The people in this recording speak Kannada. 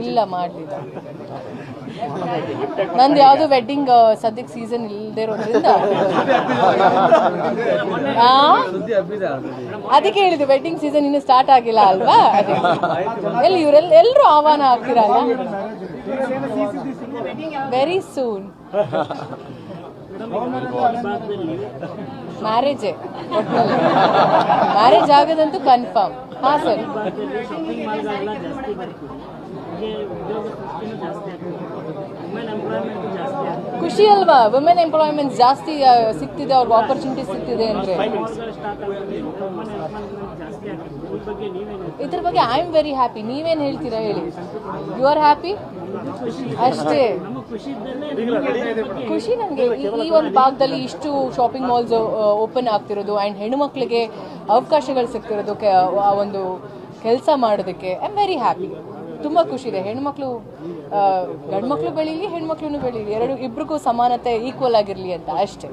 ಇಲ್ಲ ಮಾಡಲಿಲ್ಲ. ನಂದು ಯಾವುದು ವೆಡ್ಡಿಂಗ್ ಸದ್ಯಕ್ಕೆ ಸೀಸನ್ ಇಲ್ಲದೆ ಇರೋದ್ರಿಂದ ಅದಕ್ಕೆ ಹೇಳಿದೆ ವೆಡ್ಡಿಂಗ್ ಸೀಸನ್ ಇನ್ನು ಸ್ಟಾರ್ಟ್ ಆಗಿಲ್ಲ ಅಲ್ವಾ. ಅದಕ್ಕೆ ಎಲ್ಲರೂ ಆಹ್ವಾನ ಆಗ್ತಿರಲ್ಲ. ವೆರಿ ಸೂನ್ ಮ್ಯಾರೇಜೇ, ಮ್ಯಾರೇಜ್ ಆಗೋದಂತೂ ಕನ್ಫರ್ಮ್. ಹಾಂ ಸರ್, ಖುಷಿ ಅಲ್ವಾ? ವುಮೆನ್ ಎಂಪ್ಲಾಯ್ಮೆಂಟ್ ಜಾಸ್ತಿ ಸಿಗ್ತಿದೆ, ಅವ್ರಿಗೆ ಆಪರ್ಚುನಿಟಿ ಸಿಗ್ತಿದೆ ಅಂದರೆ ಇದ್ರ ಬಗ್ಗೆ ಐ ಆಮ್ ವೆರಿ ಹ್ಯಾಪಿ. ನೀವೇನು ಹೇಳ್ತೀರಾ ಹೇಳಿ? ಯು ಆರ್ ಹ್ಯಾಪಿ ಅಷ್ಟೇ. ಖುಷಿ ನನಗೆ ಈ ಒಂದು ಭಾಗದಲ್ಲಿ ಇಷ್ಟು ಶಾಪಿಂಗ್ ಮಾಲ್ಸ್ ಓಪನ್ ಆಗ್ತಿರೋದು ಆ್ಯಂಡ್ ಹೆಣ್ಣುಮಕ್ಳಿಗೆ ಅವಕಾಶಗಳು ಸಿಗ್ತಿರೋದು ಆ ಒಂದು ಕೆಲಸ ಮಾಡೋದಕ್ಕೆ. I am very happy. ತುಂಬ ಖುಷಿ ಇದೆ. ಹೆಣ್ಮಕ್ಳು ಗಂಡು ಮಕ್ಕಳು ಬೆಳೀಲಿ, ಹೆಣ್ಮಕ್ಳು ಬೆಳೀಲಿ, ಇಬ್ಬರಿಗೂ ಸಮಾನತೆ ಈಕ್ವಲ್ ಆಗಿರಲಿ ಅಂತ ಅಷ್ಟೇ.